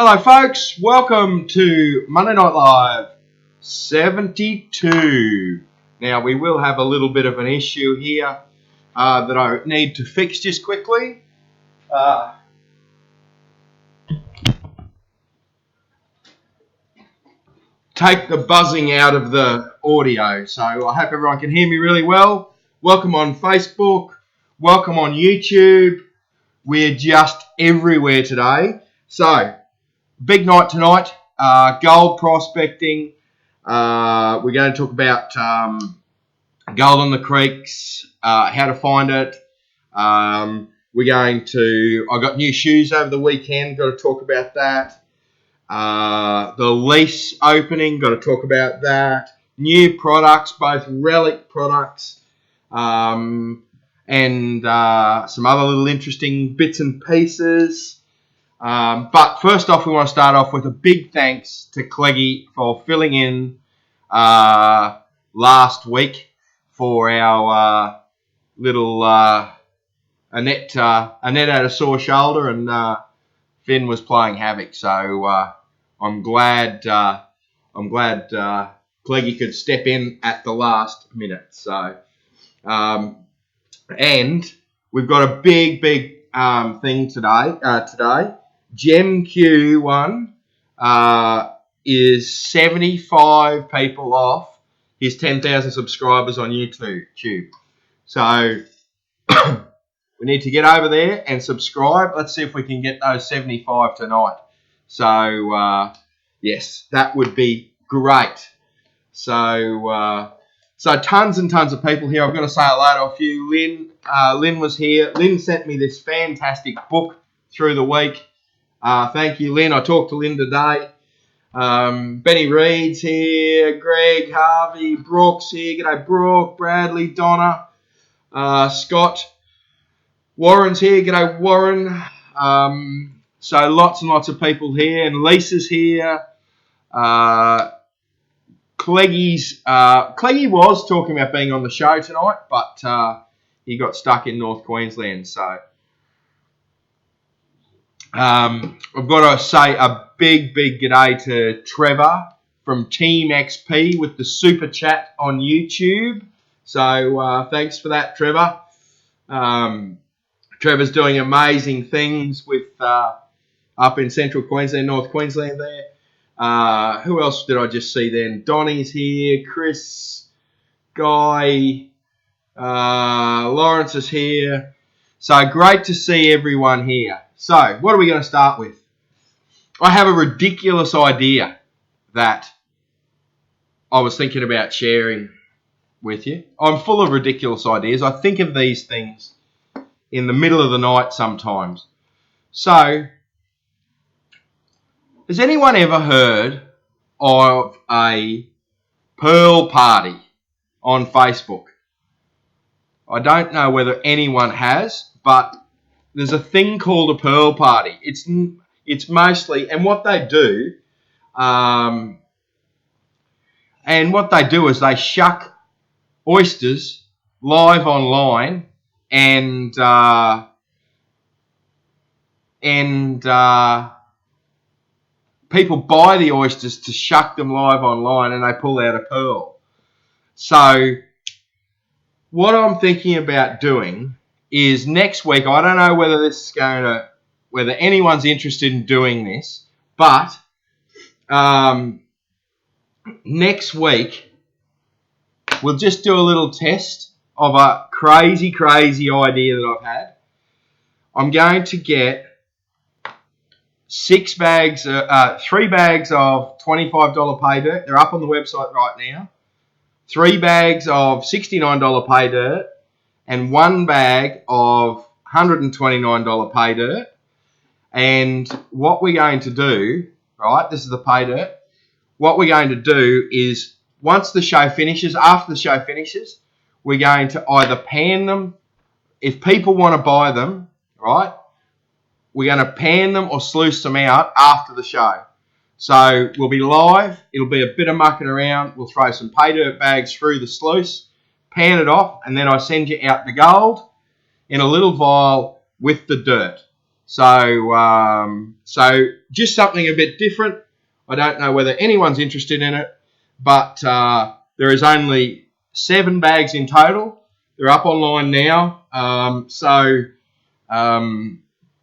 Hello folks, welcome to Monday Night Live 72. Now we will have a little bit of an issue here that I need to fix just quickly. Take the buzzing out of the audio, so I hope everyone can hear me really well. Welcome on Facebook, welcome on YouTube. We're just everywhere today. So, big night tonight, gold prospecting. We're going to talk about gold on the creeks, how to find it. I got new shoes over the weekend, got to talk about that. The Lease opening, got to talk about that. New products, both Relic products, and some other little interesting bits and pieces. But first off, we want to start off with a big thanks to Cleggy for filling in last week for our little Annette had a sore shoulder and Finn was playing havoc. So I'm glad Cleggy could step in at the last minute. So and we've got a big thing today. Gem Q1 is 75 people off his 10,000 subscribers on YouTube. So we need to get over there and subscribe. Let's see if we can get those 75 tonight. So yes, that would be great. So tons and tons of people here. I've got to say hello to a few. Lynn was here. Lynn sent me this fantastic book through the week. Thank you, Lynn. I talked to Lynn today. Benny Reed's here. Greg, Harvey, Brooks here. G'day, Brooke, Bradley, Donna, Scott. Warren's here. G'day, Warren. So lots and lots of people here. And Lisa's here. Cleggy was talking about being on the show tonight, but he got stuck in North Queensland. So I've got to say a big g'day to Trevor from Team XP with the super chat on YouTube. So thanks for that, Trevor. Trevor's doing amazing things with up in Central Queensland, North Queensland there. Who else did I just see then? Donnie's here, Chris, Guy, Lawrence is here. So great to see everyone here. So what are we going to start with? I have a ridiculous idea that I was thinking about sharing with you. I'm full of ridiculous ideas. I think of these things in the middle of the night sometimes. So, has anyone ever heard of a Pearl Party on Facebook? I don't know whether anyone has, but there's a thing called a Pearl Party. It's mostly, and what they do is they shuck oysters live online and people buy the oysters to shuck them live online and they pull out a pearl. So what I'm thinking about doing is next week, I don't know whether anyone's interested in doing this, but next week we'll just do a little test of a crazy idea that I've had. I'm going to get 3 bags of $25 pay dirt. They're up on the website right now. 3 bags of $69 pay dirt and 1 bag of $129 pay dirt. And what we're going to do, right, this is the pay dirt. What we're going to do is after the show finishes, we're going to either pan them. If people want to buy them, right, we're going to pan them or sluice them out after the show. So we'll be live. It'll be a bit of mucking around. We'll throw some pay dirt bags through the sluice, pan it off, and then I send you out the gold in a little vial with the dirt. So just something a bit different. I don't know whether anyone's interested in it, but there is only 7 bags in total. They're up online now.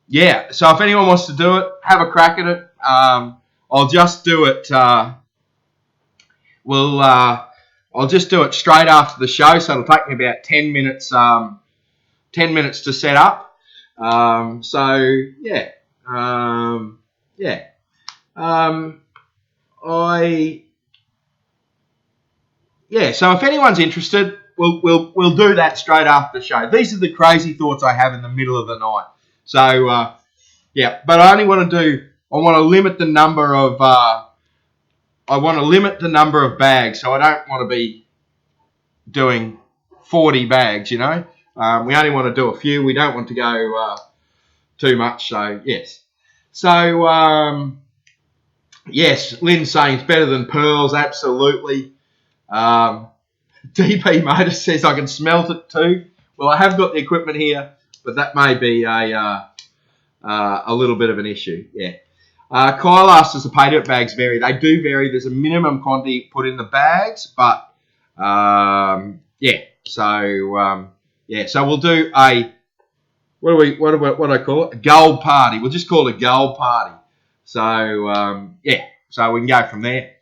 Yeah. So if anyone wants to do it, have a crack at it. I'll just do it. I'll just do it straight after the show, so it'll take me about 10 minutes. 10 minutes to set up. So yeah. So if anyone's interested, we'll do that straight after the show. These are the crazy thoughts I have in the middle of the night. So but I only want to do. I want to limit the number of. Bags, so I don't want to be doing 40 bags. We only want to do a few. We don't want to go too much. So yes. So yes, Lynn's saying it's better than pearls. Absolutely. DP Motor says I can smelt it too. Well, I have got the equipment here, but that may be a little bit of an issue. Yeah. Kyle asked us the pay dirt bags vary. They do vary. There's a minimum quantity put in the bags, but So we'll do a what do I call it? A gold party. We'll just call it a gold party. So so we can go from there.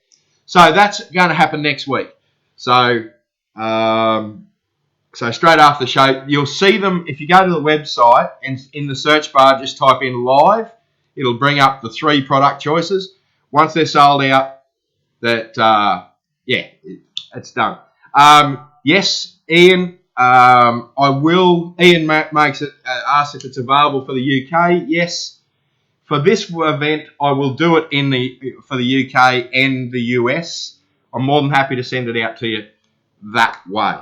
So that's going to happen next week. So straight after the show, you'll see them if you go to the website and in the search bar just type in live. It'll bring up the 3 product choices. Once they're sold out, it's done. Yes, Ian. Ian makes it asks if it's available for the UK. Yes, for this event, I will do it for the UK and the US. I'm more than happy to send it out to you that way.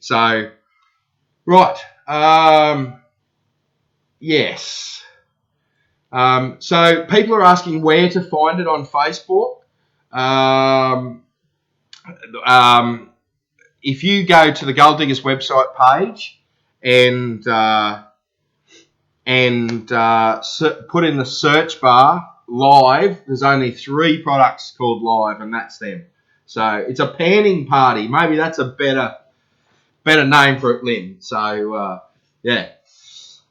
So, right. Yes. So people are asking where to find it on Facebook. If you go to the Gold Diggers website page and put in the search bar live, there's only 3 products called live, and that's them. So it's a panning party. Maybe that's a better name for it, Lynn. So yeah.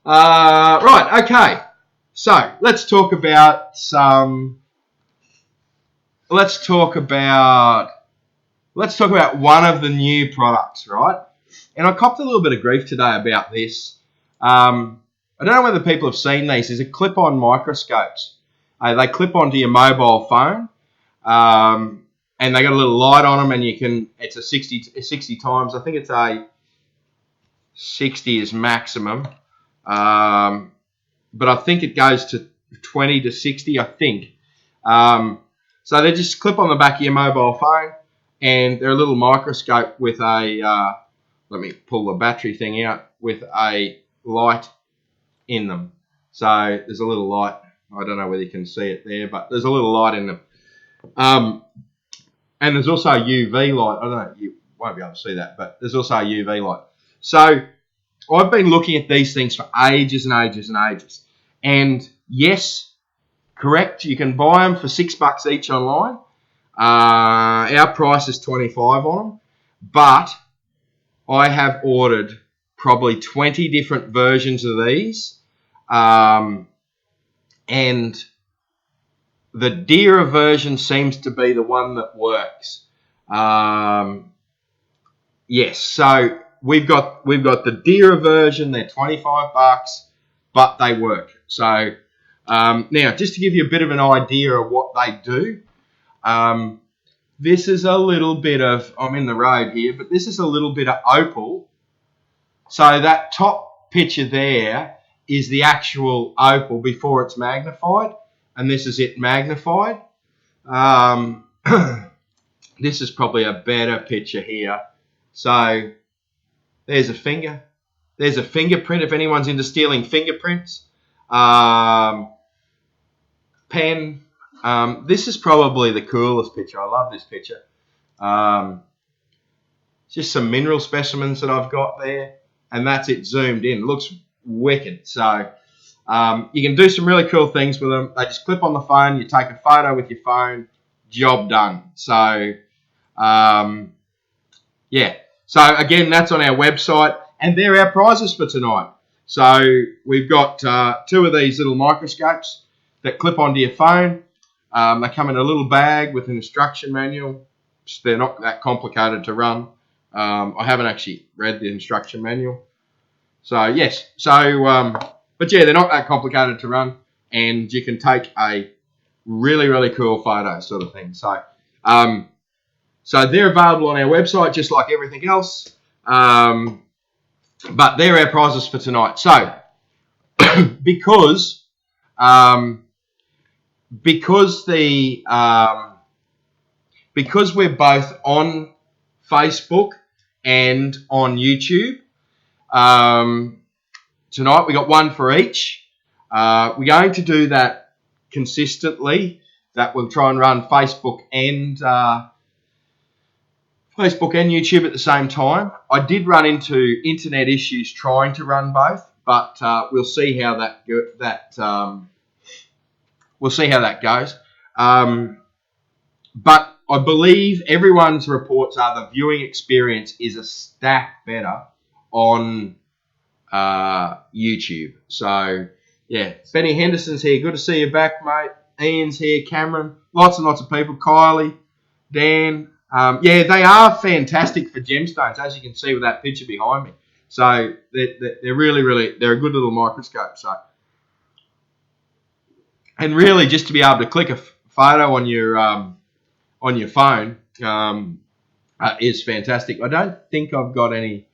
Right. Okay. So let's talk about one of the new products, right? And I copped a little bit of grief today about this. I don't know whether people have seen these. These are clip-on microscopes. They clip onto your mobile phone, and they got a little light on them, and it's a 60 times. I think it's a 60 is maximum. But I think it goes to 20 to 60, I think. So they just clip on the back of your mobile phone, and they're a little microscope with a, let me pull the battery thing out, with a light in them. So there's a little light. I don't know whether you can see it there, but there's a little light in them. And there's also a UV light. I don't know, you won't be able to see that, but there's also a UV light. So I've been looking at these things for ages and ages and ages. And yes, correct, you can buy them for $6 each online. Our price is $25 on them. But I have ordered probably 20 different versions of these. And the dearer version seems to be the one that works. Yes, so we've got the dearer version. They're $25, but they work. So now, just to give you a bit of an idea of what they do, this is a little bit of, I'm in the road here, but this is a little bit of opal. So that top picture there is the actual opal before it's magnified, and this is it magnified. This is probably a better picture here. So there's a finger. There's a fingerprint if anyone's into stealing fingerprints. Pen. This is probably the coolest picture. I love this picture. Just some mineral specimens that I've got there, and that's it zoomed in. It looks wicked. So You can do some really cool things with them. They just clip on the phone. You take a photo with your phone. Job done. So, yeah. So, again, that's on our website. And they're our prizes for tonight. So, we've got 2 of these little microscopes that clip onto your phone. They come in a little bag with an instruction manual. They're not that complicated to run. I haven't actually read the instruction manual. So, yes. So, but yeah, they're not that complicated to run. And you can take a really, really cool photo sort of thing. So, so they're available on our website just like everything else. But they're our prizes for tonight. So, because we're both on Facebook and on YouTube, tonight we got one for each. We're going to do that consistently. That we'll try and run Facebook and YouTube at the same time. I did run into internet issues trying to run both, but we'll see how that goes. But I believe everyone's reports are the viewing experience is a stack better on YouTube. So, yeah, Benny Henderson's here. Good to see you back, mate. Ian's here. Cameron. Lots and lots of people. Kylie. Dan. Yeah, they are fantastic for gemstones, as you can see with that picture behind me. So, they're really, really, they're a good little microscope. So, and really, just to be able to click a photo on your phone is fantastic. I don't think I've got any.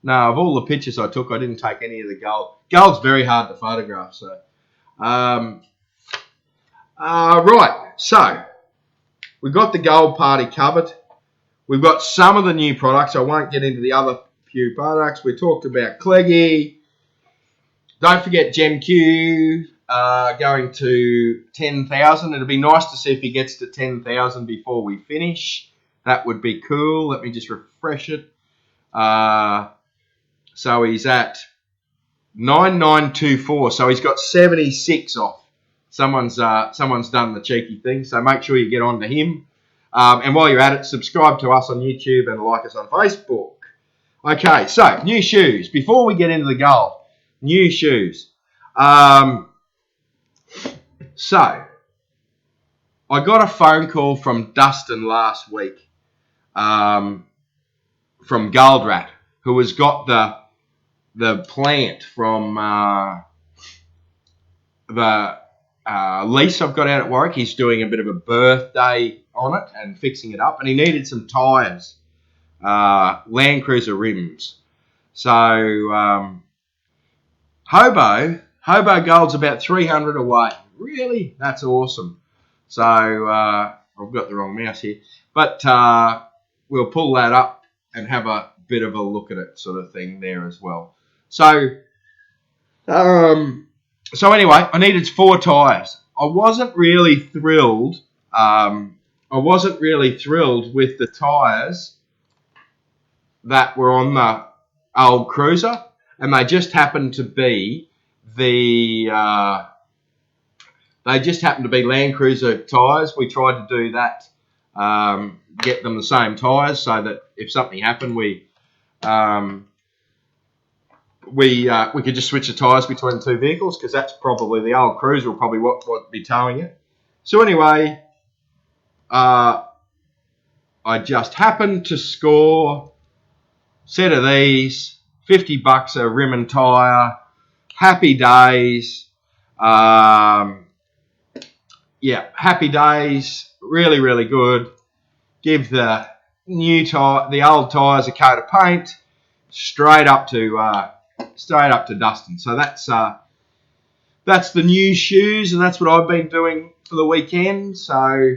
No, of all the pictures I took, I didn't take any of the gold. Gold's very hard to photograph. So, right. So, we've got the gold party covered. We've got some of the new products. I won't get into the other few products. We talked about Cleggy. Don't forget GemQ going to 10,000. It'll be nice to see if he gets to 10,000 before we finish. That would be cool. Let me just refresh it. So he's at 9924. So he's got 76 off. Someone's done the cheeky thing. So make sure you get on to him. And while you're at it, subscribe to us on YouTube and like us on Facebook. Okay, so new shoes. Before we get into the gold, new shoes. So I got a phone call from Dustin last week from Gold Rat, who has got the plant from the Lease I've got out at Warwick. He's doing a bit of a birthday on it and fixing it up, and he needed some tyres, Land Cruiser rims. So Hobo Gold's about 300 away. Really? That's awesome. So I've got the wrong mouse here, but we'll pull that up and have a bit of a look at it, sort of thing there as well. So anyway, I needed 4 tyres. I wasn't really thrilled. With the tyres that were on the old Cruiser, and they just happened to be Land Cruiser tyres. We tried to do that, get them the same tyres, so that if something happened, we could just switch the tyres between the 2 vehicles, because that's probably the old Cruiser will probably what be towing it. So anyway, I just happened to score a set of these, $50 a rim and tyre, happy days. Yeah, happy days, really, really good. Give the old tyres a coat of paint, straight up to Dustin. So that's the new shoes, and that's what I've been doing for the weekend. So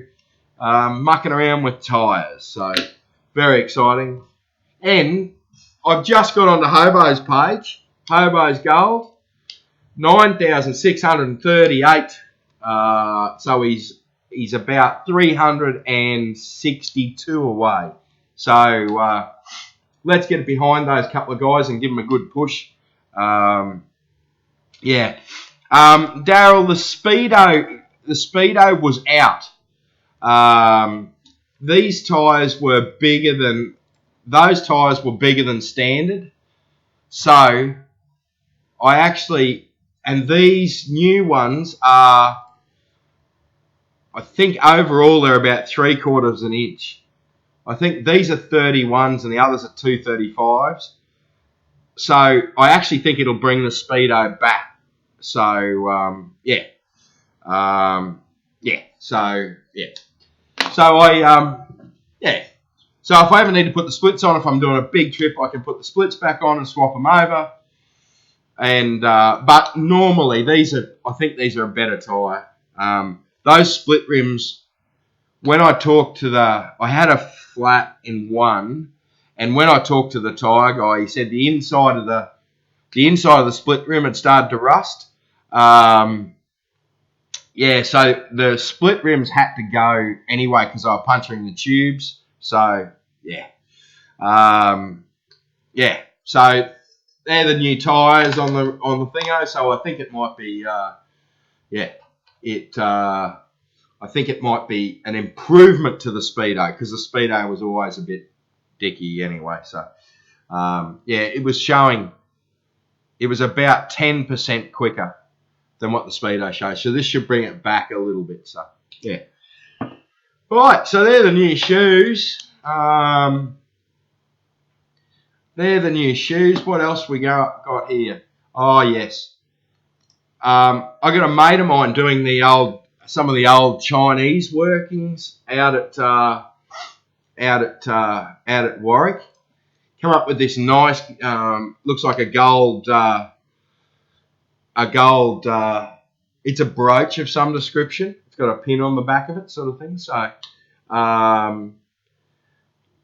mucking around with tyres. So very exciting. And I've just got onto Hobo's page, Hobo's Gold, 9,638. So he's about 362 away. So let's get behind those couple of guys and give them a good push. Yeah. Daryl, the speedo was out. These tyres were bigger than those tyres were bigger than standard. So and these new ones are, I think overall they're about 3/4 of an inch. I think these are 31s and the others are 235s. So I actually think it'll bring the speedo back. So yeah. Yeah. So yeah. So yeah. So if I ever need to put the splits on, if I'm doing a big trip, I can put the splits back on and swap them over. And but normally I think these are a better tyre. Those split rims, when I talked to I had a flat in one, and when I talked to the tyre guy, he said the inside of the split rim had started to rust. Yeah, so the split rims had to go anyway because I was puncturing the tubes. So yeah, yeah. So they're the new tyres on the thingo. So I think it might be I think it might be an improvement to the speedo because the speedo was always a bit dicky anyway. So yeah, it was showing. It was about 10% quicker than what the speedo shows. So this should bring it back a little bit. So yeah. All right. So they're the new shoes. They're the new shoes. What else we got here? Oh yes. I got a mate of mine doing some of the old Chinese workings out at Warwick. Come up with this nice, looks like a gold. It's a brooch of some description. It's got a pin on the back of it, sort of thing. So,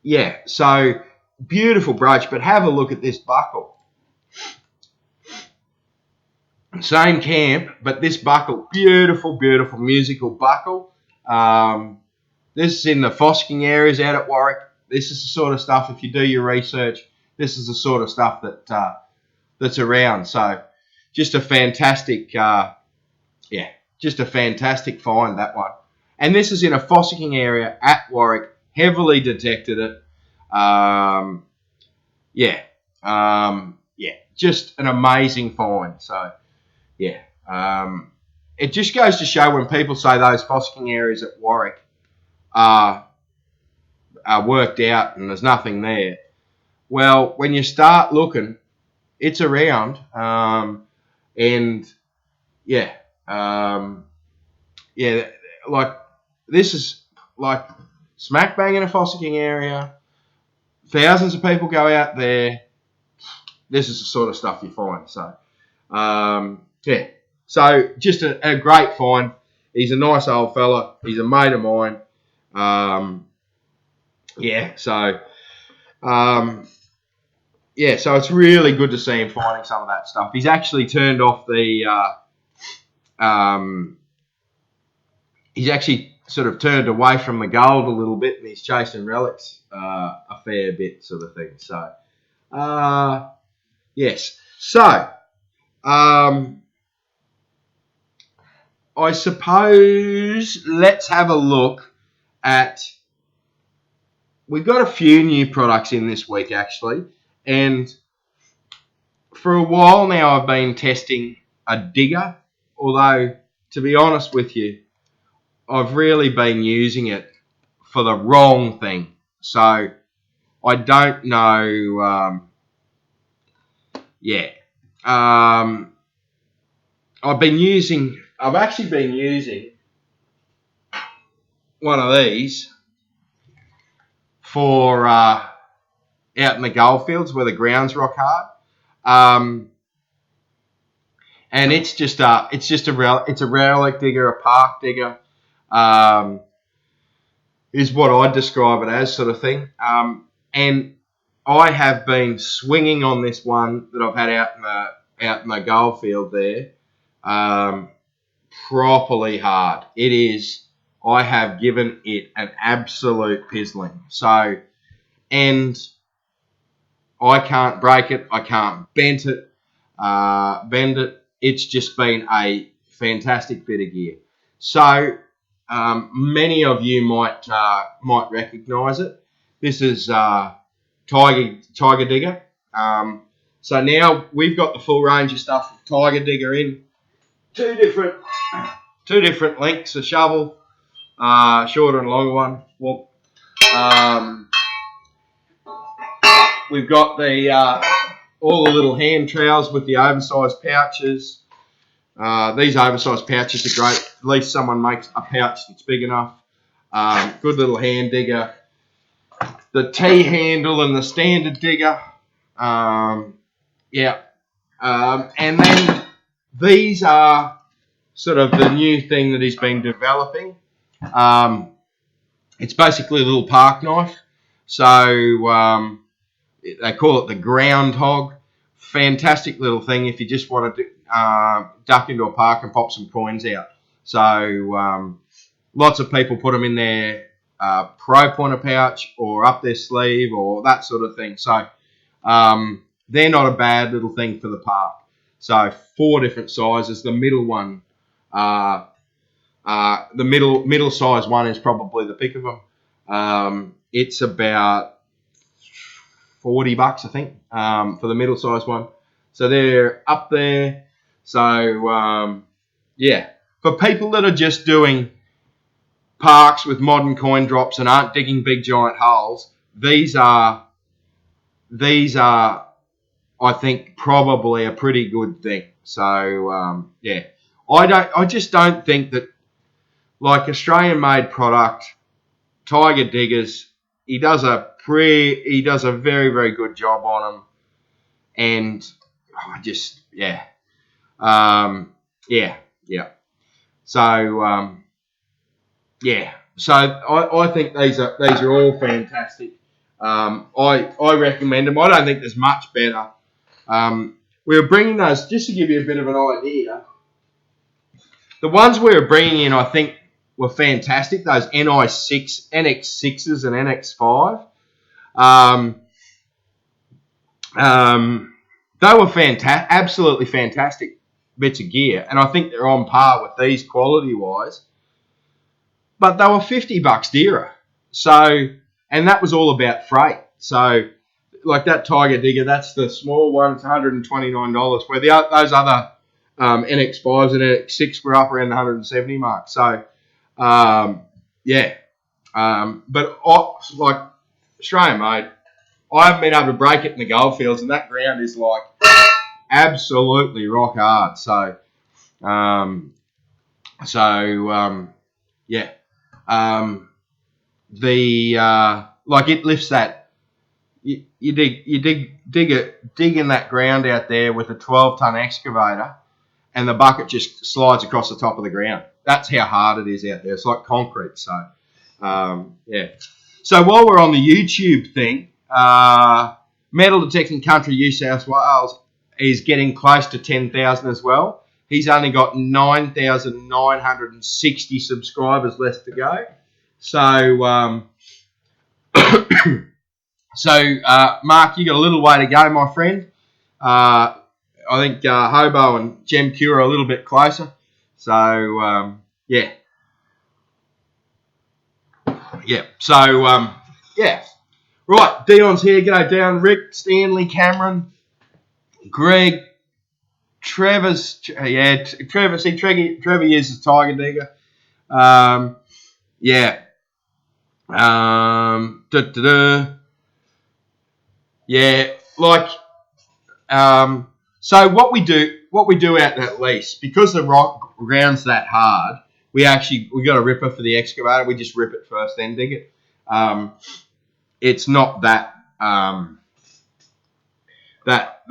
yeah. So beautiful brooch, but have a look at this buckle. Same camp, but this buckle, beautiful, beautiful musical buckle. This is in the Fosking areas out at Warwick. This is the sort of stuff, if you do your research, this is the sort of stuff that's around. So just a fantastic, just a fantastic find, that one. And this is in a Fosking area at Warwick, heavily detected it. Just an amazing find. So, yeah. It just goes to show when people say those Fosking areas at Warwick are worked out and there's nothing there. Well, when you start looking, it's around. Like this is like smack bang in a Fosking area. Thousands of people go out there. This is the sort of stuff you find. So, yeah. So just a great find. He's a nice old fella. He's a mate of mine. So it's really good to see him finding some of that stuff. He's actually turned off he's actually sort of turned away from the gold a little bit, and he's chasing relics a fair bit, sort of thing. So, yes. So, I suppose let's have a look at. We've got a few new products in this week, actually. And for a while now, I've been testing a digger. Although, to be honest with you, I've really been using it for the wrong thing. So, I don't know. I've actually been using one of these for out in the goldfields where the ground's rock hard. And it's a relic digger, a park digger, is what I'd describe it as, sort of thing. And I have been swinging on this one that I've had out in the goldfield there, properly hard. It is. I have given it an absolute pizzling. So, and I can't break it. I can't bend it. it's just been a fantastic bit of gear. So many of you might recognise it. This is Tiger Digger. So now we've got the full range of stuff with Tiger Digger in. Two different lengths of shovel, shorter and longer one. Well, we've got the all the little hand trowels with the oversized pouches. These oversized pouches are great. At least someone makes a pouch that's big enough. Good little hand digger. The T-handle and the standard digger. And then these are sort of the new thing that he's been developing. It's basically a little park knife. So they call it the groundhog. Fantastic little thing if you just want to duck into a park and pop some coins out. So lots of people put them in their pro pointer pouch or up their sleeve or that sort of thing. So they're not a bad little thing for the park. So 4 different sizes. The middle one, the middle size one is probably the pick of them. It's about $40, I think, for the middle size one. So they're up there. So for people that are just doing parks with modern coin drops and aren't digging big giant holes, these are I think probably a pretty good thing. So I just don't think that, like Australian made product, Tiger Diggers, he does a very, very good job on them. And I just So I think these are all fantastic. I recommend them. I don't think there's much better. We were bringing those, just to give you a bit of an idea, the ones we were bringing in, I think, were fantastic. Those NX6s and NX5. They were absolutely fantastic bits of gear, and I think they're on par with these quality-wise. But they were $50 dearer. So, and that was all about freight. So, like that Tiger Digger, that's the small one. It's $129. Where those other NX5s and NX6 were up around the $170 mark. So, but like Australian made, I haven't been able to break it in the goldfields, and that ground is like absolutely rock hard. So, like it lifts that. You dig in that ground out there with a 12-ton excavator, and the bucket just slides across the top of the ground. That's how hard it is out there. It's like concrete. So, So while we're on the YouTube thing, Metal Detecting Country New South Wales is getting close to 10,000 as well. He's only got 9,960 subscribers left to go. So, Mark, you got a little way to go, my friend. I think Hobo and Gem Q are a little bit closer. So, Right, Dion's here. G'day, Dion. Rick, Stanley, Cameron, Greg, Trevor. See, Trevor uses Tiger Digger. So what we do out at Lease, because the rock ground's that hard, we got a ripper for the excavator. We just rip it first, then dig it. It's not that hard. That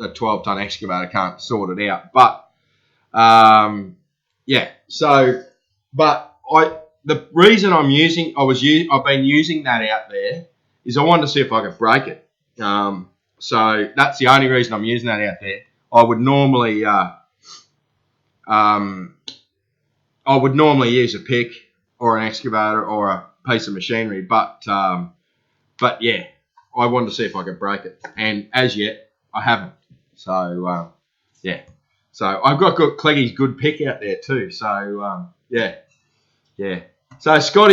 a 12-ton excavator can't sort it out. But the reason I've been using that out there is I wanted to see if I could break it. So that's the only reason I'm using that out there. I would normally use a pick or an excavator or a piece of machinery, but I wanted to see if I could break it, and as yet I haven't. So, yeah. So I've got Cleggy's good pick out there too. So, yeah. So Scott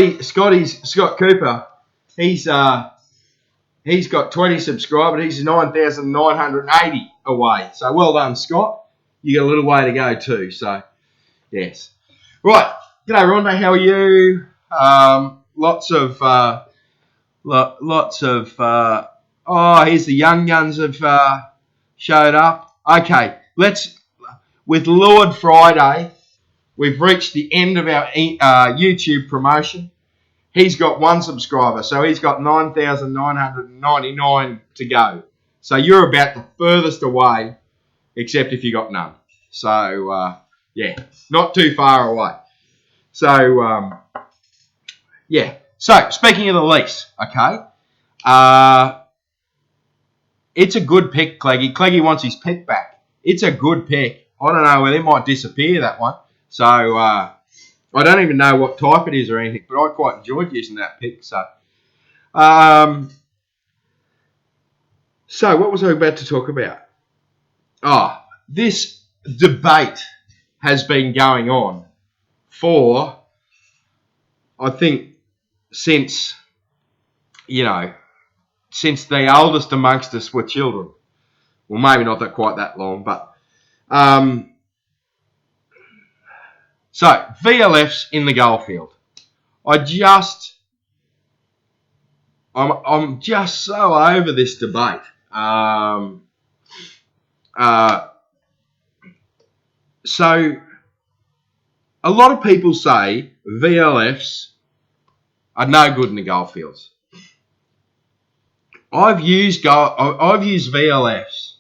Cooper, he's got 20 subscribers. He's 9,980 away. So well done, Scott. You got a little way to go too. So, yes. Right. G'day, Rondé. How are you? Here's the young guns have showed up. Okay, with Lord Friday, we've reached the end of our YouTube promotion. He's got 1 subscriber, so he's got 9,999 to go. So you're about the furthest away, except if you got none. So, yeah, not too far away. So, yeah. So, speaking of the lease, okay, it's a good pick, Cleggy. Cleggy wants his pick back. It's a good pick. I don't know whether it might disappear, that one. So, I don't even know what type it is or anything, but I quite enjoyed using that pick. So, what was I about to talk about? Oh, this debate has been going on for, I think, since the oldest amongst us were children. Well, maybe not quite that long, but so VLFs in the goldfield. I'm just so over this debate. So a lot of people say VLFs are no good in the goldfields. I've used VLFs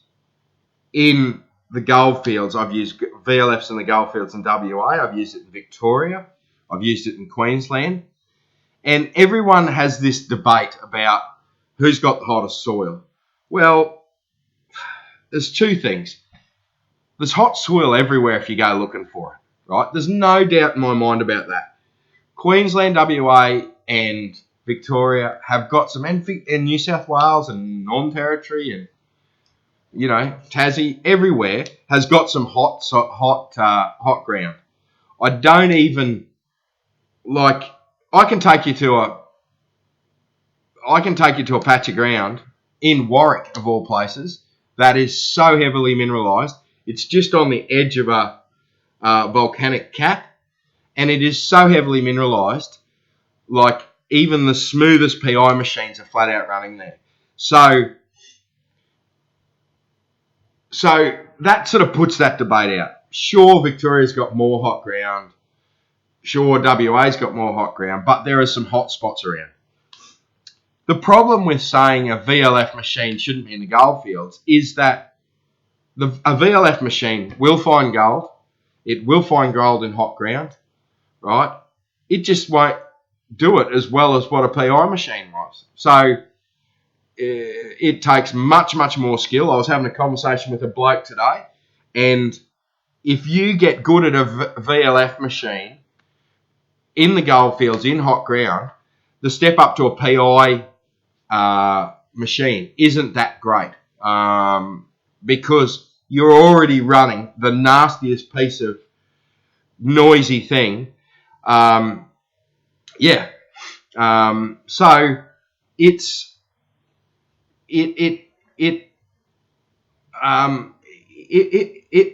in the goldfields. I've used VLFs in the goldfields in WA. I've used it in Victoria. I've used it in Queensland. And everyone has this debate about who's got the hottest soil. Well, there's 2 things. There's hot soil everywhere if you go looking for it, right? There's no doubt in my mind about that. Queensland, WA, and Victoria have got some, and New South Wales and Northern Territory and, Tassie, everywhere has got some hot ground. I don't even, I can take you to a patch of ground in Warwick, of all places, that is so heavily mineralised. It's just on the edge of a volcanic cap, and it is so heavily mineralised, like even the smoothest PI machines are flat out running there. So that sort of puts that debate out. Sure, Victoria's got more hot ground. Sure, WA's got more hot ground, but there are some hot spots around. The problem with saying a VLF machine shouldn't be in the goldfields is that a VLF machine will find gold. It will find gold in hot ground, right? It just won't do it as well as what a PI machine was. So it takes much, much more skill. I was having a conversation with a bloke today, and if you get good at a VLF machine in the goldfields, in hot ground, the step up to a PI machine isn't that great because you're already running the nastiest piece of noisy thing. So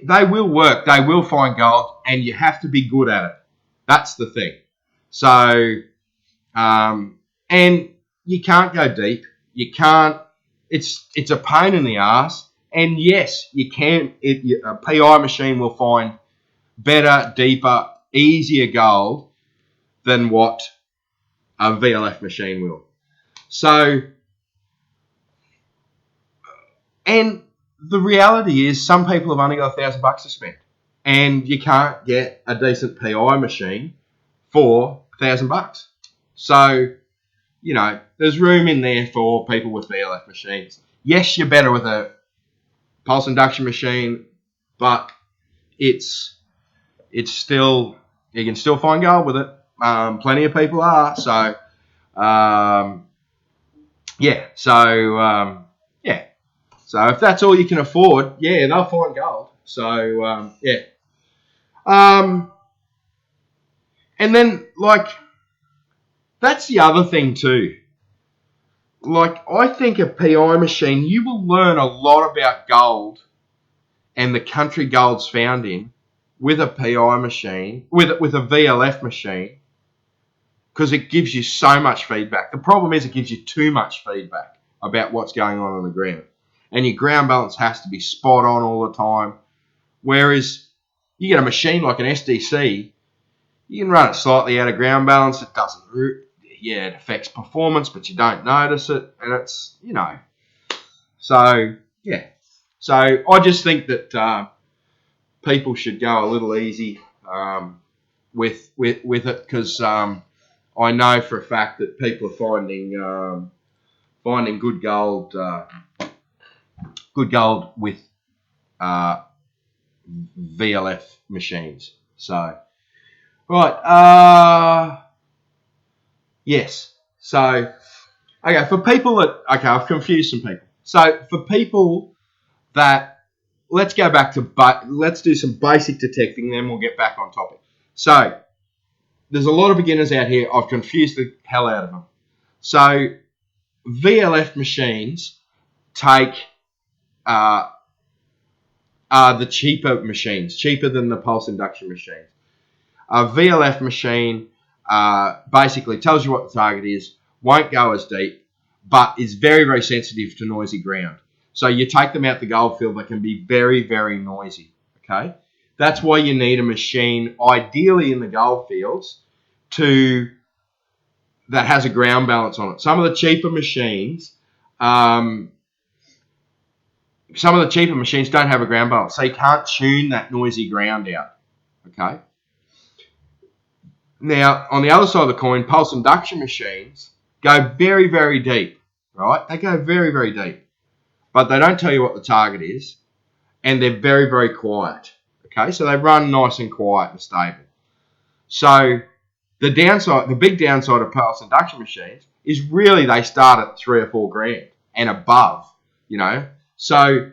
they will work. They will find gold, and you have to be good at it. That's the thing. So, and you can't go deep. You can't. It's a pain in the ass. And yes, you can. A PI machine will find better, deeper, easier gold than what a VLF machine will. So, and the reality is, some people have only got $1,000 to spend, and you can't get a decent PI machine for $1,000. So, there's room in there for people with VLF machines. Yes, you're better with a Pulse Induction machine, but it's still, you can still find gold with it. Plenty of people are. So, yeah. So if that's all you can afford, yeah, they'll find gold. So yeah. And then like that's the other thing too. Like I think a PI machine, you will learn a lot about gold and the country gold's found in with a PI machine, with a VLF machine, because it gives you so much feedback. The problem is it gives you too much feedback about what's going on the ground. And your ground balance has to be spot on all the time. Whereas you get a machine like an SDC, you can run it slightly out of ground balance. It doesn't, it affects performance, but you don't notice it. And it's, so, yeah. So I just think that people should go a little easy with it because I know for a fact that people are finding good gold with VLF machines. So right, yes. So okay, for people that I've confused some people. So for people that let's go back to let's do some basic detecting, then we'll get back on topic. So there's a lot of beginners out here. I've confused the hell out of them. So VLF machines take are the cheaper machines, cheaper than the Pulse Induction machines. A VLF machine basically tells you what the target is, won't go as deep, but is very, very sensitive to noisy ground. So you take them out the gold field, they can be very, very noisy. Okay, that's why you need a machine, ideally in the gold fields, that has a ground balance on it. Some of the cheaper machines, don't have a ground balance, so you can't tune that noisy ground out. Okay. Now, on the other side of the coin, pulse induction machines go very, very deep, right? They go very, very deep, but they don't tell you what the target is, and they're very, very quiet. Okay, so they run nice and quiet and stable. So the big downside of pulse induction machines is really they start at $3 or $4 grand and above. So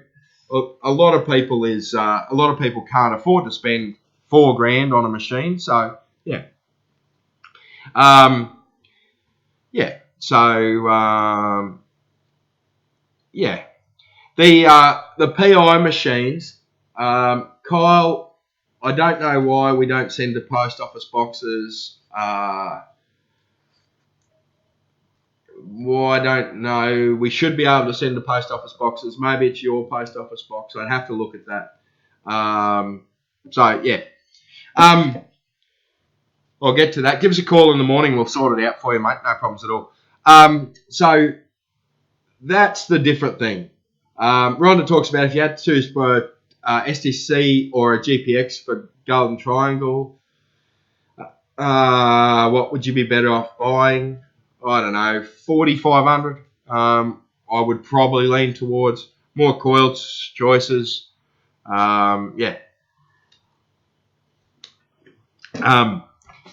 a lot of people can't afford to spend $4 grand on a machine. So yeah. Yeah. So yeah. The PI machines, Kyle, I don't know why we don't send to post office boxes. Well, I don't know. We should be able to send to post office boxes. Maybe it's your post office box. I'd have to look at that. So yeah. I'll get to that. Give us a call in the morning. We'll sort it out for you, mate. No problems at all. So that's the different thing. Rhonda talks about if you had to choose for STC or a GPX for Golden Triangle, what would you be better off buying? I don't know, 4,500. I would probably lean towards more coiled choices. Yeah.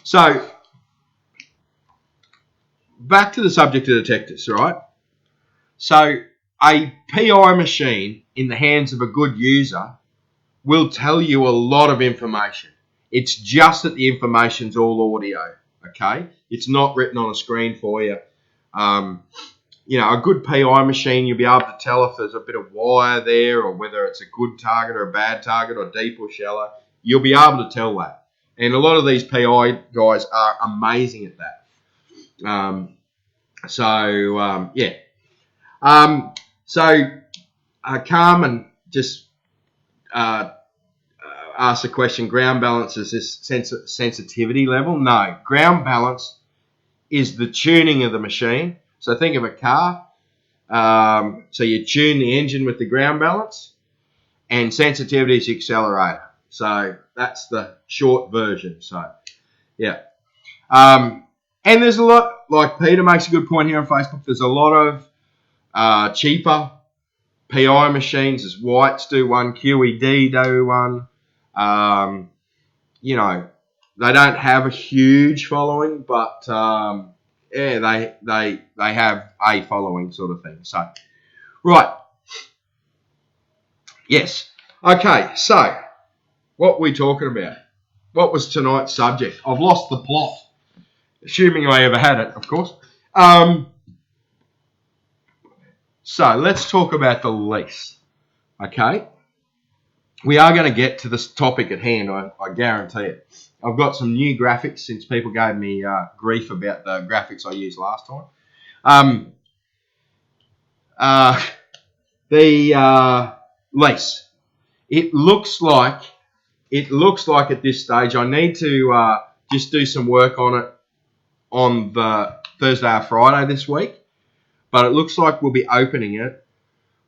So back to the subject of detectors, right? So a PI machine in the hands of a good user will tell you a lot of information. It's just that the information's all audio, okay? It's not written on a screen for you. A good PI machine, you'll be able to tell if there's a bit of wire there or whether it's a good target or a bad target or deep or shallow. You'll be able to tell that. And a lot of these PI guys are amazing at that. Yeah. Carmen just asked the question, ground balance is this sensitivity level? No. Ground balance is the tuning of the machine. So think of a car. So you tune the engine with the ground balance, and sensitivity is the accelerator. So that's the short version. So, yeah. And there's a lot, like Peter makes a good point here on Facebook, there's a lot of cheaper PI machines. As Whites do one, QED do one. They don't have a huge following, but they have a following sort of thing. So, right. Yes. Okay, so what were we talking about? What was tonight's subject? I've lost the plot, assuming I ever had it, of course. So let's talk about the lease. Okay. We are going to get to this topic at hand, I guarantee it. I've got some new graphics since people gave me grief about the graphics I used last time. The lease. It looks like at this stage I need to just do some work on it on the Thursday or Friday this week. But it looks like we'll be opening it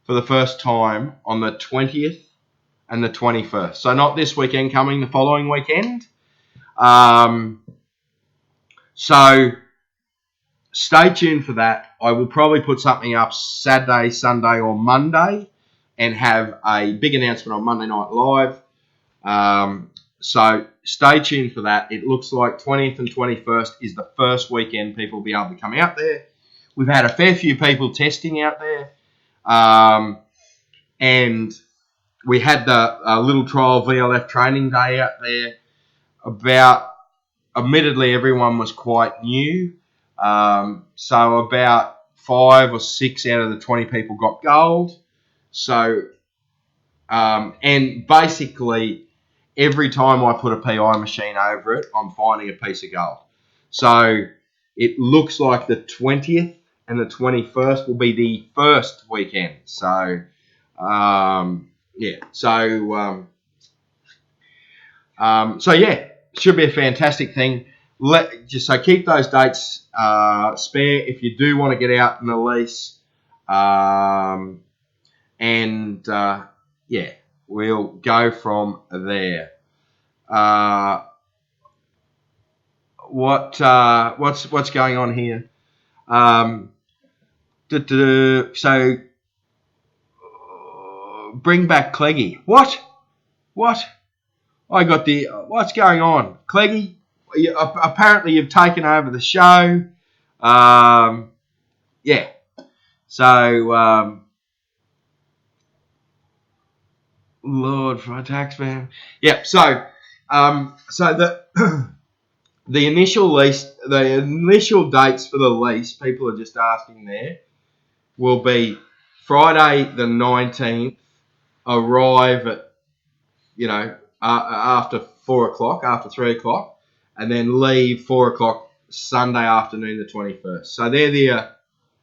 for the first time on the 20th and the 21st. So not this weekend coming, the following weekend. So stay tuned for that. I will probably put something up Saturday, Sunday or Monday and have a big announcement on Monday Night Live. So stay tuned for that. It looks like 20th and 21st is the first weekend people will be able to come out there. We've had a fair few people testing out there. And we had the little trial VLF training day out there. Admittedly, everyone was quite new. So about 5 or 6 out of the 20 people got gold. So, and basically, every time I put a PI machine over it, I'm finding a piece of gold. So it looks like the 20th and the 21st will be the first weekend. So, yeah. So yeah, should be a fantastic thing. So keep those dates spare if you do want to get out in the lease. Yeah, we'll go from there. What's going on here? So bring back Cleggy. What? I got the what's going on, Cleggy? Apparently you've taken over the show. Yeah. So Lord for a taxman. Yeah. So the initial lease, the initial dates for the lease, people are just asking there, will be Friday the 19th. Arrive at after 4 o'clock, after 3 o'clock, and then leave 4 o'clock Sunday afternoon, the 21st. So they're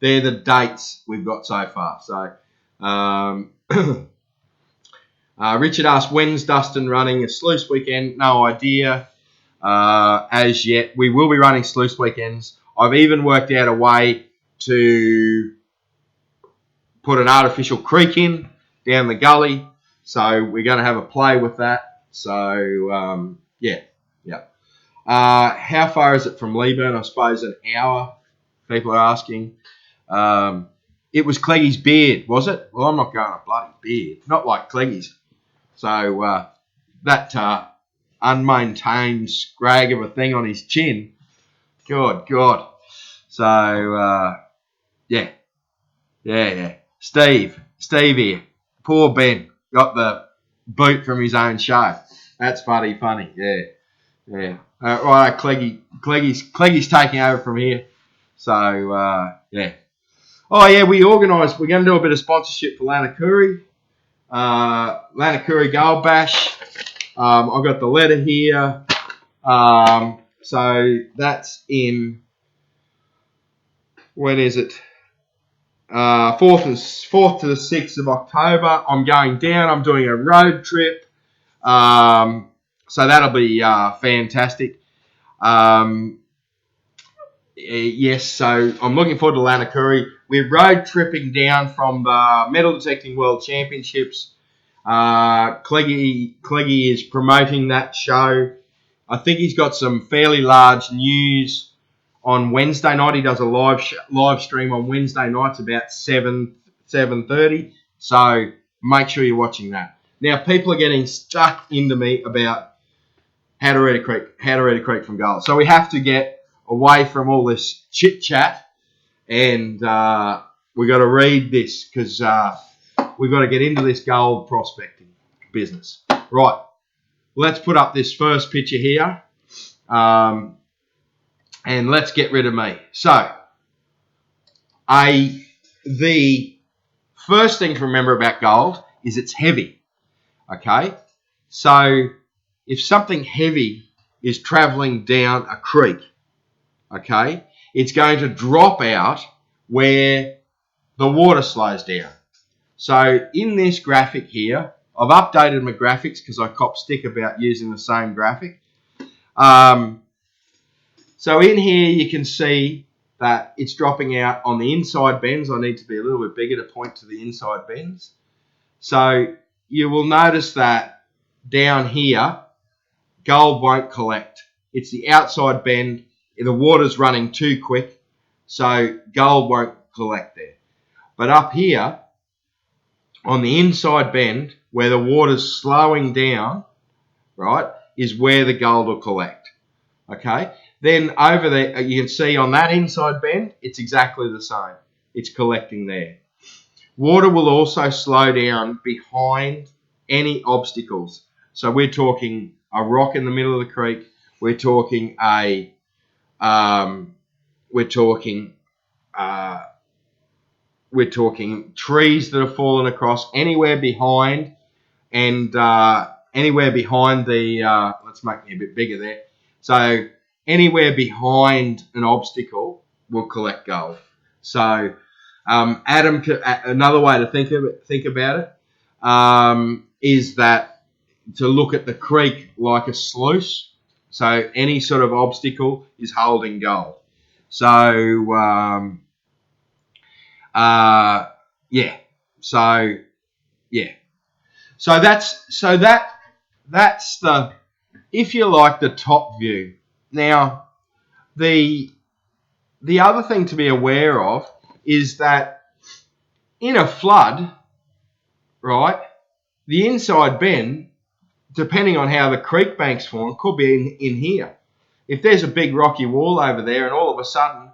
the dates we've got so far. So Richard asked, when's Dustin running a sluice weekend? No idea as yet. We will be running sluice weekends. I've even worked out a way to put an artificial creek in down the gully. So we're going to have a play with that. So, yeah. How far is it from Leeburn? I suppose an hour, people are asking. It was Cleggy's beard, was it? Well, I'm not going a bloody beard. Not like Cleggy's. So that unmaintained scrag of a thing on his chin. God. So, yeah. Steve here. Poor Ben got the boot from his own show. That's funny. Yeah. Right, Cleggy's taking over from here. So, yeah. Oh, yeah, we're going to do a bit of sponsorship for Lanakuri. Lanakuri Gold Bash. I've got the letter here. So that's in, when is it? 4th to the 6th of October. I'm going down. I'm doing a road trip. So that'll be fantastic. Yes, so I'm looking forward to Lanakuri. We're road tripping down from the Metal Detecting World Championships. Cleggy is promoting that show. I think he's got some fairly large news on Wednesday night. He does a live stream on Wednesday nights about 7:30. So make sure you're watching that. Now, people are getting stuck into me about how to read a creek from goal. So we have to get away from all this chit chat, and we got to read this because we've got to get into this gold prospecting business. Right, let's put up this first picture here, and let's get rid of me. So, the first thing to remember about gold is it's heavy, okay? So, if something heavy is traveling down a creek, okay, it's going to drop out where the water slows down. So in this graphic here, I've updated my graphics because I cop stick about using the same graphic. So in here you can see that it's dropping out on the inside bends. I need to be a little bit bigger to point to the inside bends. So you will notice that down here, gold won't collect. It's the outside bend. The water's running too quick, so gold won't collect there. But up here, on the inside bend, where the water's slowing down, right, is where the gold will collect. Okay? Then over there, you can see on that inside bend, it's exactly the same. It's collecting there. Water will also slow down behind any obstacles. So we're talking a rock in the middle of the creek. We're talking we're talking trees that have fallen across, anywhere behind, and anywhere behind the, let's make it a bit bigger there. So anywhere behind an obstacle will collect gold. So Adam, another way to think about it is that to look at the creek like a sluice. So any sort of obstacle is holding gold. So yeah. So yeah. So that's the, if you like, the top view. Now the other thing to be aware of is that in a flood, right, the inside bend, depending on how the creek banks form, could be in here. If there's a big rocky wall over there, and all of a sudden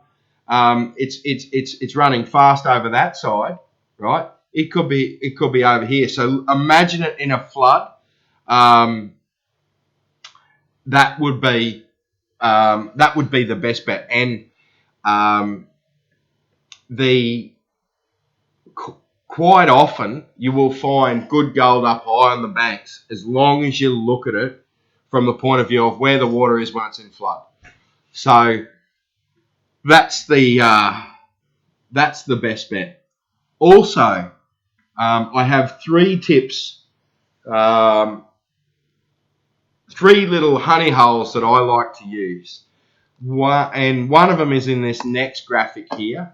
it's running fast over that side, right? It could be over here. So imagine it in a flood. That would be the best bet. And quite often you will find good gold up high on the banks, as long as you look at it from the point of view of where the water is when it's in flood. So that's the best bet. Also, I have 3 tips, 3 little honey holes that I like to use. And one of them is in this next graphic here.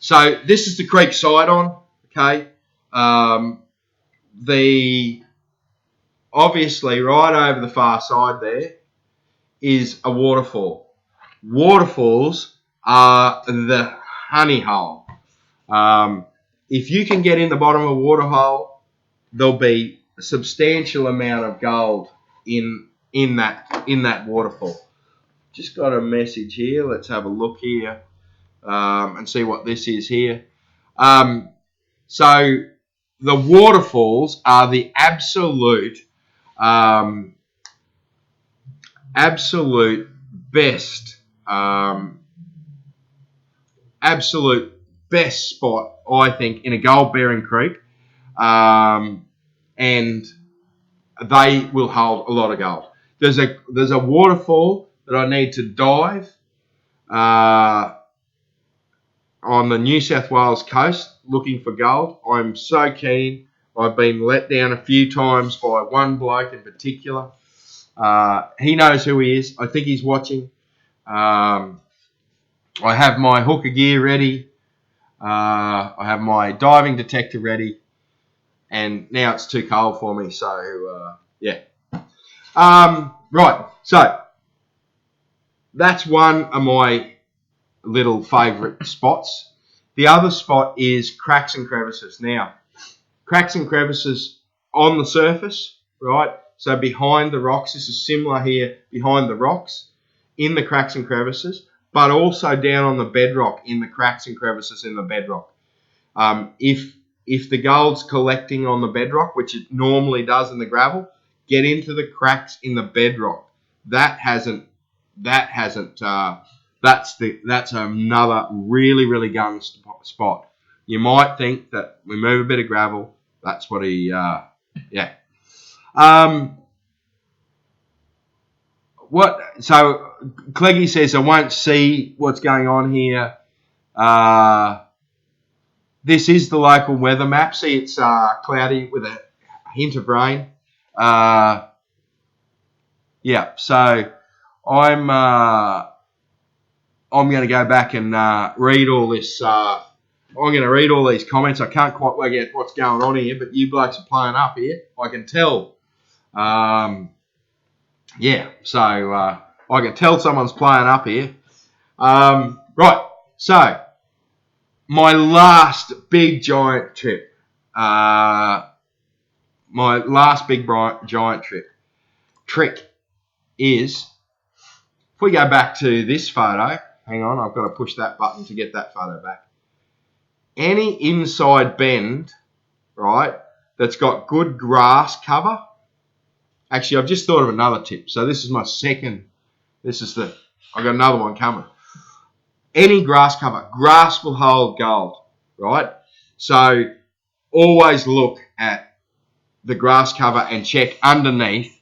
So this is the creek side on, okay. Obviously right over the far side there is a waterfall. Waterfalls are the honey hole. If you can get in the bottom of a water hole, there'll be a substantial amount of gold in that waterfall. Just got a message here. Let's have a look here and see what this is here. So the waterfalls are the absolute best spot, I think, in a gold-bearing creek, and they will hold a lot of gold. There's a waterfall that I need to dive on the New South Wales coast looking for gold. I'm so keen. I've been let down a few times by one bloke in particular. He knows who he is. I think he's watching. I have my hooker gear ready. I have my diving detector ready. And now it's too cold for me, so yeah. Right, so that's one of my little favourite spots. The other spot is cracks and crevices. Now, cracks and crevices on the surface, right? So behind the rocks, this is similar here, behind the rocks, in the cracks and crevices, but also down on the bedrock, in the cracks and crevices in the bedrock. If the gold's collecting on the bedrock, which it normally does in the gravel, get into the cracks in the bedrock. That's another really gun spot. You might think that we move a bit of gravel. That's what he So Cleggy says I won't see what's going on here. This is the local weather map. See, it's cloudy with a hint of rain. So I'm going to go back and read all this. I'm going to read all these comments. I can't quite work out what's going on here, but you blokes are playing up here. I can tell. So I can tell someone's playing up here. Right, so my last big giant trip. Trick is, if we go back to this photo, hang on, I've got to push that button to get that photo back. Any inside bend, right, that's got good grass cover. Actually, I've just thought of another tip. So this is my second. I've got another one coming. Any grass cover. Grass will hold gold, right? So always look at the grass cover and check underneath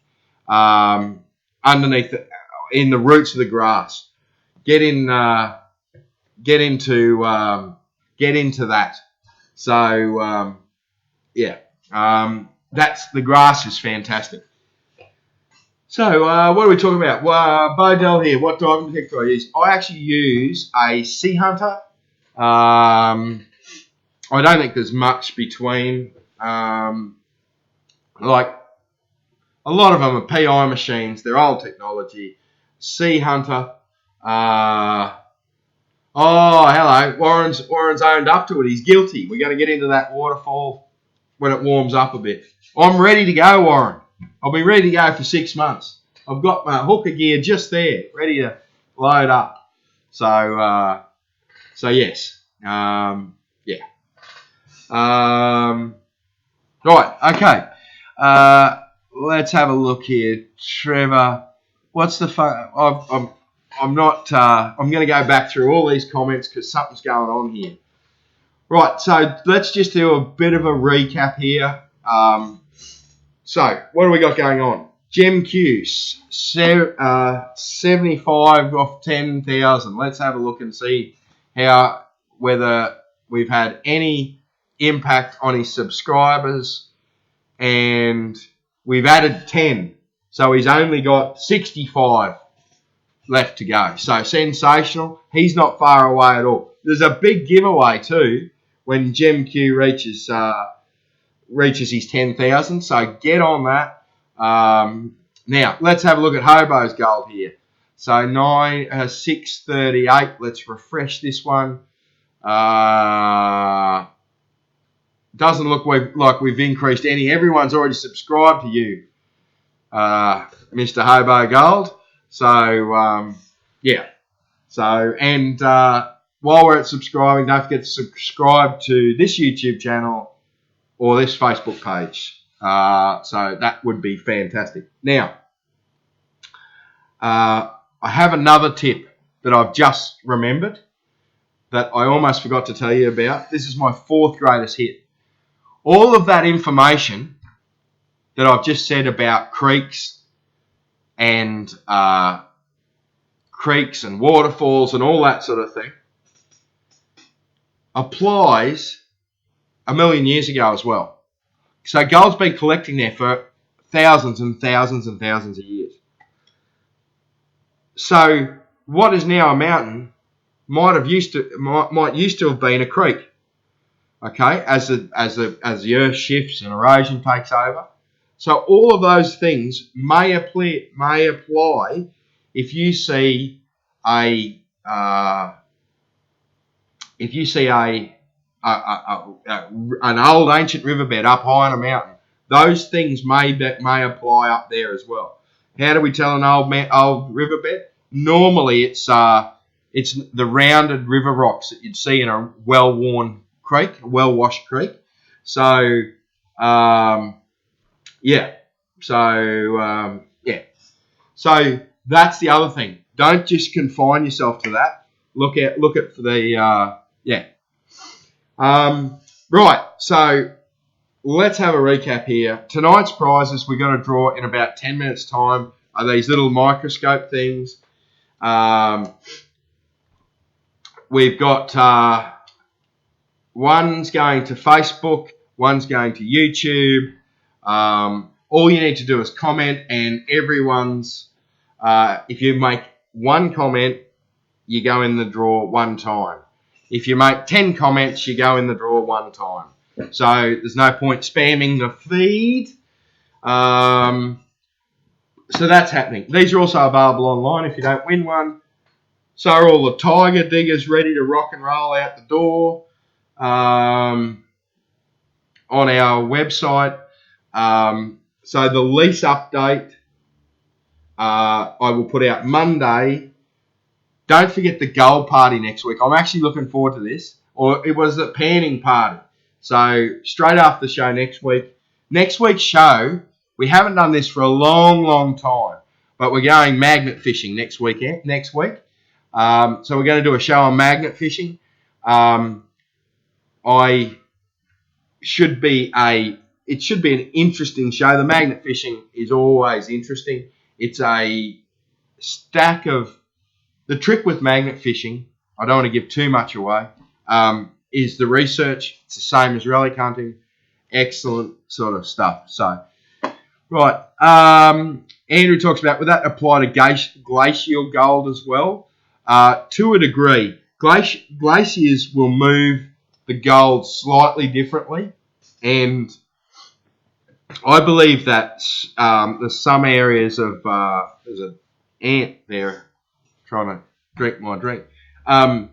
in the roots of the grass. Get into that. So that's the grass is fantastic. So what are we talking about? Bodell here. What diving detector I use? I actually use a Sea Hunter. I don't think there's much between. Like a lot of them are PI machines. They're old technology. Sea Hunter. Oh, hello. Warren's owned up to it. He's guilty. We're going to get into that waterfall when it warms up a bit. I'm ready to go, Warren. I'll be ready to go for 6 months. I've got my hooker gear just there, ready to load up. So yes. Right, okay. Let's have a look here. Trevor, what's the I'm going to go back through all these comments because something's going on here. Right, so let's just do a bit of a recap here. So what do we got going on? Gem Q, 75 off 10,000. Let's have a look and see whether we've had any impact on his subscribers. And we've added 10. So he's only got 65 left to go. So sensational. He's not far away at all. There's a big giveaway too when Gem Q reaches his 10,000. So get on that. Now let's have a look at Hobo's gold here. So 638. Let's refresh this one. Doesn't look like we've increased any. Everyone's already subscribed to you, Mr. Hobo Gold. So while we're at subscribing, don't forget to subscribe to this YouTube channel or this Facebook page. So that would be fantastic. Now, I have another tip that I've just remembered that I almost forgot to tell you about. This is my 4th greatest hit. All of that information that I've just said about creeks and waterfalls and all that sort of thing applies a million years ago as well. So gold's been collecting there for thousands and thousands and thousands of years. So what is now a mountain might used to have been a creek. Okay, as the earth shifts and erosion takes over. So all of those things may apply if you see an old ancient riverbed up high on a mountain. Those things may apply up there as well. How do we tell an old riverbed? Normally, it's the rounded river rocks that you'd see in a well-worn creek, a well-washed creek. So, yeah. So, yeah. So that's the other thing. Don't just confine yourself to that. Look at the yeah. Right. So let's have a recap here. Tonight's prizes we're going to draw in about 10 minutes' time are these little microscope things. We've got one's going to Facebook, one's going to YouTube. All you need to do is comment, and everyone's, if you make one comment, you go in the draw one time. If you make 10 comments, you go in the draw one time. So there's no point spamming the feed. So that's happening. These are also available online if you don't win one. So are all the Tiger Diggers ready to rock and roll out the door on our website. So the lease update I will put out Monday. Don't forget the gold party next week. I'm actually looking forward to this. Or it was a panning party. So straight after the show next week. Next week's show, we haven't done this for a long, long time. But we're going magnet fishing next week. So we're going to do a show on magnet fishing. It should be an interesting show. The magnet fishing is always interesting. It's a stack of... The trick with magnet fishing, I don't want to give too much away, is the research. It's the same as relic hunting. Excellent sort of stuff. So, right. Andrew talks about, would that apply to glacial gold as well? To a degree. Glaciers will move the gold slightly differently. And I believe that there's some areas of... there's an ant there trying to drink my drink. So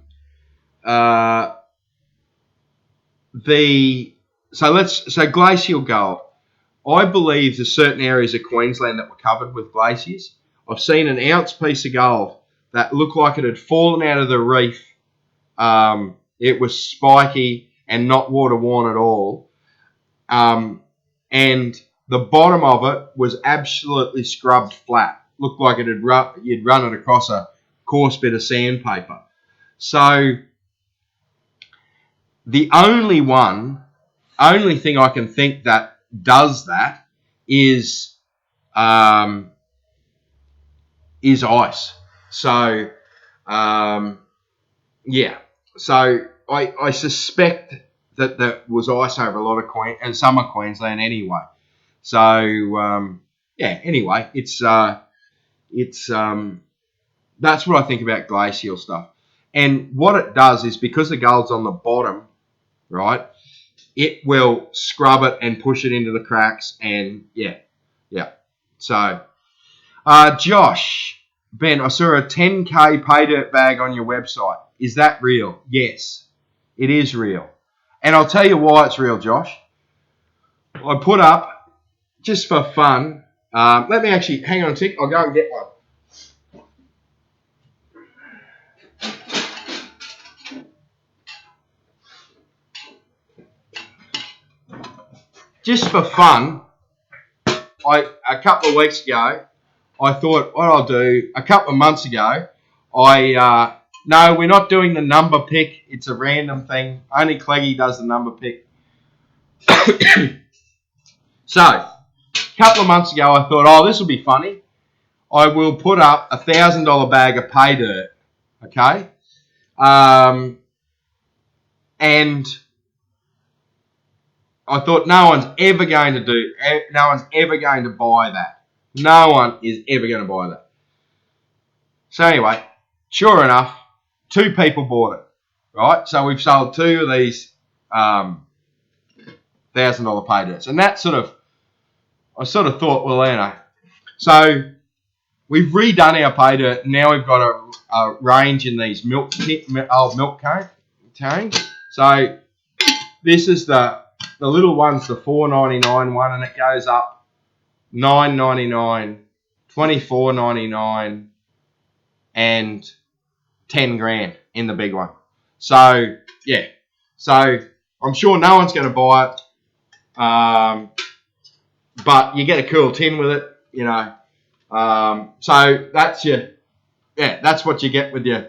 glacial gold. I believe there's certain areas of Queensland that were covered with glaciers. I've seen an ounce piece of gold that looked like it had fallen out of the reef. It was spiky and not water worn at all. And the bottom of it was absolutely scrubbed flat. Looked like you'd run it across a coarse bit of sandpaper. So the only thing I can think that does that is ice. So yeah. So I suspect that was ice over a lot of some of Queensland anyway. So yeah. Anyway, it's that's what I think about glacial stuff. And what it does is, because the gold's on the bottom, right, it will scrub it and push it into the cracks. And yeah. So, Josh, Ben, I saw a 10K pay dirt bag on your website. Is that real? Yes, it is real. And I'll tell you why it's real, Josh. I put up, just for fun, let me actually, hang on a tick, I'll go and get one. Just for fun, a couple of weeks ago, I thought what I'll do, a couple of months ago, no, we're not doing the number pick. It's a random thing. Only Cleggy does the number pick. So, a couple of months ago, I thought, this will be funny. I will put up $1,000 bag of pay dirt, okay? And I thought no one's ever going to buy that. No one is ever going to buy that. So anyway, sure enough, 2 people bought it, right? So we've sold 2 of these $1,000 pay dirts. And that I sort of thought, well, so we've redone our pay dirt. Now we've got a range in these old milk tanks. So this is the little one's the $4.99 one, and it goes up $9.99, $24.99, and $10,000 in the big one. So yeah, so I'm sure no one's going to buy it, but you get a cool tin with it, you know. So that's that's what you get with your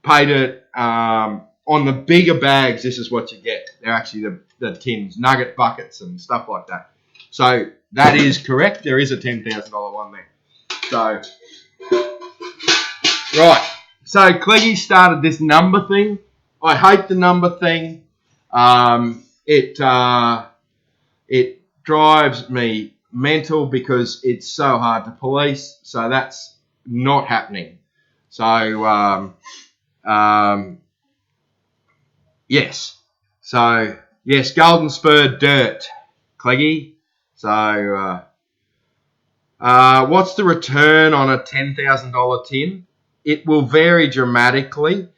pay dirt. On the bigger bags, this is what you get. They're actually the tins, nugget buckets and stuff like that. So that is correct. There is a $10,000 one there. So, right. So Cleggy started this number thing. I hate the number thing. It drives me mental because it's so hard to police. So that's not happening. So yes. So yes, Golden Spur Dirt, Cleggy. So what's the return on a $10,000 tin? It will vary dramatically.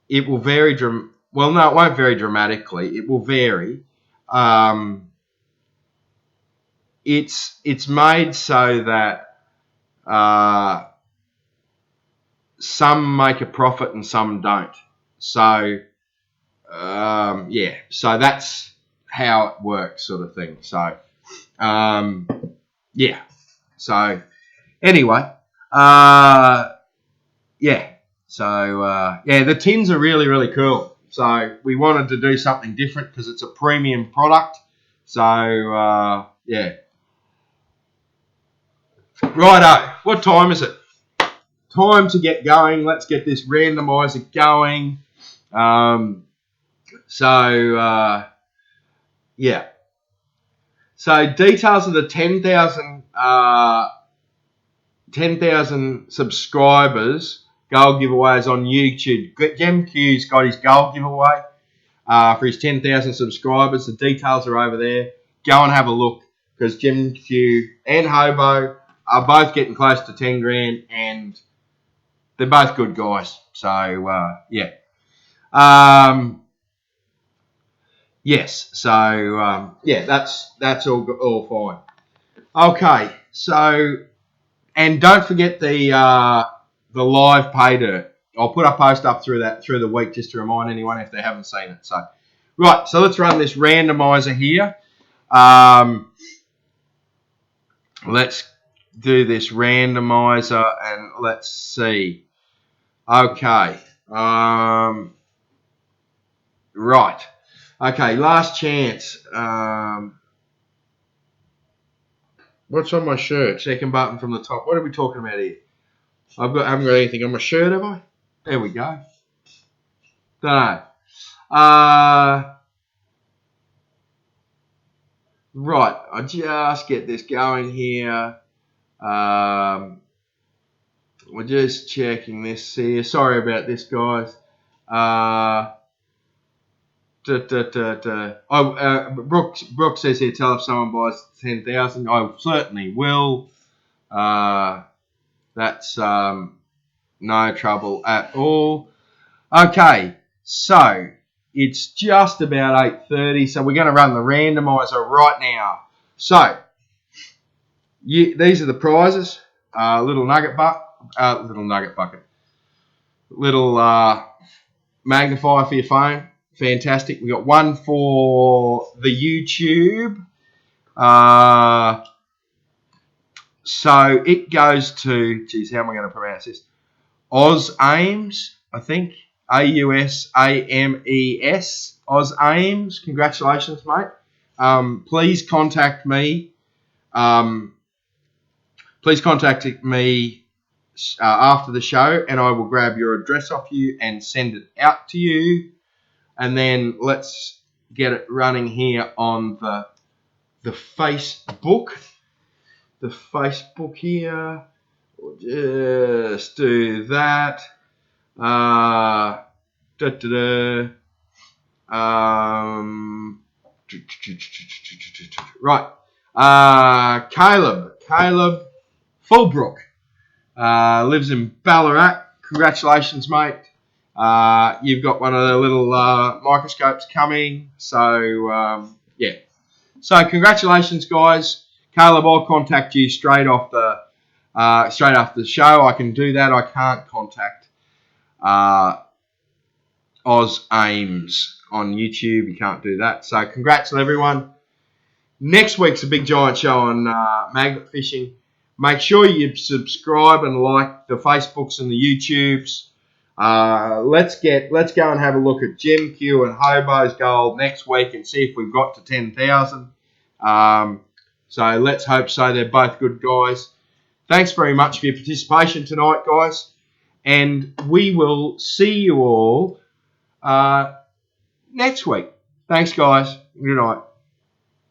It will vary. Well, no, it won't vary dramatically. It will vary. It's made so that some make a profit and some don't. So yeah, so that's how it works, sort of thing. So yeah. So anyway, yeah. So yeah, the tins are really, really cool. So we wanted to do something different because it's a premium product. So yeah. Righto, what time is it? Time to get going. Let's get this randomizer going. Yeah. So details of the 10,000 subscribers gold giveaways on YouTube. GemQ's got his gold giveaway for his 10,000 subscribers. The details are over there. Go and have a look because GemQ and Hobo are both getting close to 10 grand and they're both good guys. So yeah. Yes. So yeah, that's all fine. Okay. So and don't forget the live pay dirt. I'll put a post up through the week just to remind anyone if they haven't seen it. So right. So let's run this randomizer here. Let's do this randomizer and let's see. Okay. Right. Okay, last chance. What's on my shirt? Second button from the top. What are we talking about here? I haven't got anything on my shirt, have I? There we go. Don't know. Right, I just get this going here. We're just checking this here. Sorry about this, guys. Brooke says here, tell if someone buys 10,000. I certainly will. That's no trouble at all. Okay, so it's just about 8:30, so we're going to run the randomizer right now. So these are the prizes. Little nugget bucket, little magnifier for your phone. Fantastic. We got one for the YouTube. So it goes to, geez, how am I going to pronounce this? Oz Ames, I think. AUSAMES. Oz Ames. Congratulations, mate. Please contact me. Please contact me after the show, and I will grab your address off you and send it out to you. And then let's get it running here on the Facebook. The Facebook here. We'll just do that. Right. Caleb Fulbrook lives in Ballarat. Congratulations, mate. You've got one of the little microscopes coming. So yeah. So congratulations, guys. Caleb, I'll contact you straight after the show. I can do that. I can't contact Oz Ames on YouTube. You can't do that. So congrats to everyone. Next week's a big giant show on magnet fishing. Make sure you subscribe and like the Facebooks and the YouTubes. Let's go and have a look at Jim Q and Hobo's gold next week and see if we've got to 10,000. So let's hope so. They're both good guys. Thanks very much for your participation tonight, guys. And we will see you all next week. Thanks, guys. Good night.